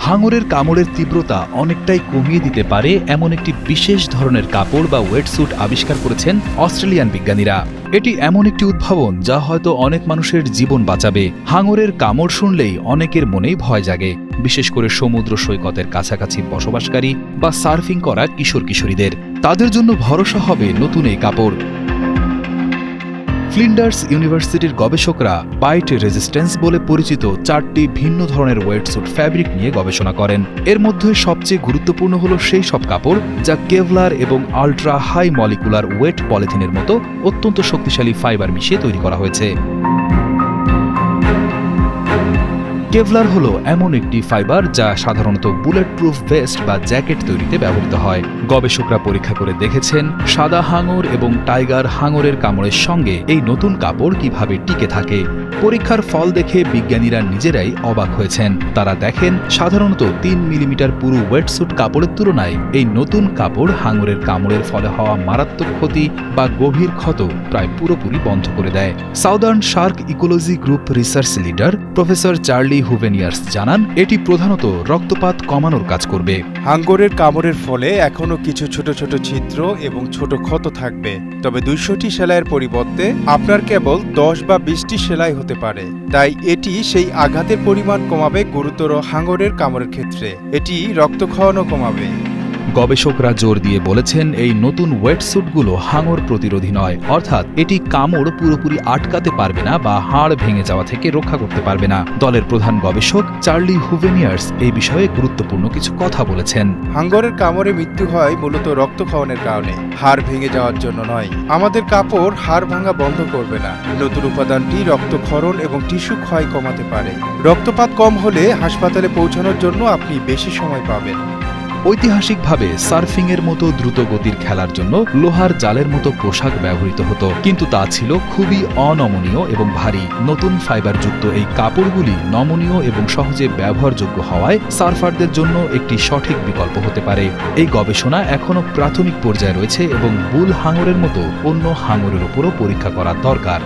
হাঙরের কামড়ের তীব্রতা অনেকটাই কমিয়ে দিতে পারে এমন একটি বিশেষ ধরনের কাপড় বা ওয়েটস্যুট আবিষ্কার করেছেন অস্ট্রেলিয়ান বিজ্ঞানীরা। এটি এমন একটি উদ্ভাবন যা হয়তো অনেক মানুষের জীবন বাঁচাবে। হাঙরের কামড় শুনলেই অনেকের মনেই ভয় জাগে, বিশেষ করে সমুদ্র সৈকতের কাছাকাছি বসবাসকারী বা সার্ফিং করা কিশোর কিশোরীদের। তাদের জন্য ভরসা হবে নতুন এই কাপড়। ফ্লিন্ডার্স ইউনিভার্সিটির গবেষকরা বাইট রেজিস্ট্যান্স বলে পরিচিত 4টি ভিন্ন ধরনের ওয়েটস্যুট ফ্যাব্রিক নিয়ে গবেষণা করেন। এর মধ্যে সবচেয়ে গুরুত্বপূর্ণ হল সেই সব কাপড় যা কেভলার এবং আল্ট্রা হাই মলিকুলার ওয়েট পলিথিনের মতো অত্যন্ত শক্তিশালী ফাইবার মিশিয়ে তৈরি করা হয়েছে। কেভলার হলো এমন একটি ফাইবার যা সাধারণত বুলেট প্রুফ ভেস্ট বা জ্যাকেট তৈরিতে ব্যবহৃত হয়। গবেষকরা পরীক্ষা করে দেখেছেন সাদা হাঙর এবং টাইগার হাঙরের কামড়ের সঙ্গে এই নতুন কাপড় কিভাবে টিকে থাকে। পরীক্ষার ফল দেখে বিজ্ঞানীরা নিজেরাই অবাক হয়েছেন। তারা দেখেন সাধারণত 3 মিলিমিটার পুরু ওয়েটস্যুট কাপড়ের তুলনায় এই নতুন কাপড় হাঙরের কামড়ের ফলে হওয়া মারাত্মক ক্ষতি বা গভীর ক্ষত প্রায় পুরোপুরি বন্ধ করে দেয়। Southern shark ecology group research leader professor Charlie Huveneers জানান, এটি প্রধানত রক্তপাত কমানোর কাজ করবে। হাঙরের কামড়ের ফলে এখনো কিছু ছোট ছোট ছিদ্র এবং ছোট ক্ষত থাকবে, তবে 200টি সেলাইয়ের পরিবর্তে আপনার কেবল 10 বা 20টি সেলাই হতে পারে। তাই এটি সেই আঘাতের পরিমাণ কমাবে। গুরুতর হাঙরের কামড়ের ক্ষেত্রে এটি রক্তক্ষরণও কমাবে। গবেষকরা জোর দিয়ে বলেছেন, এই নতুন ওয়েটস্যুটগুলো হাঙর প্রতিরোধী নয়, অর্থাৎ এটি কামড় পুরোপুরি আটকাতে পারবে না বা হাড় ভেঙে যাওয়া থেকে রক্ষা করতে পারবে না। দলের প্রধান গবেষক চার্লি হুভেনিয়ার্স এই বিষয়ে গুরুত্বপূর্ণ কিছু কথা বলেছেন। হাঙরের কামড়ে মৃত্যু হয় মূলত রক্তক্ষরণের কারণে, হাড় ভেঙে যাওয়ার জন্য নয়। আমাদের কাপড় হাড় ভাঙা বন্ধ করবে না। নতুন উপাদানটি রক্তক্ষরণ এবং টিস্যু ক্ষয় কমাতে পারে। রক্তপাত কম হলে হাসপাতালে পৌঁছানোর জন্য আপনি বেশি সময় পাবেন। ঐতিহাসিকভাবে সার্ফিংয়ের মতো দ্রুত গতির খেলার জন্য লোহার জালের মতো পোশাক ব্যবহৃত হতো, কিন্তু তা ছিল খুবই অনমনীয় এবং ভারী। নতুন ফাইবারযুক্ত এই কাপড়গুলি নমনীয় এবং সহজে ব্যবহারযোগ্য হওয়ায় সার্ফারদের জন্য একটি সঠিক বিকল্প হতে পারে। এই গবেষণা এখনও প্রাথমিক পর্যায়ে রয়েছে এবং বুল হাঙরের মতো অন্য হাঙরের উপরও পরীক্ষা করা দরকার।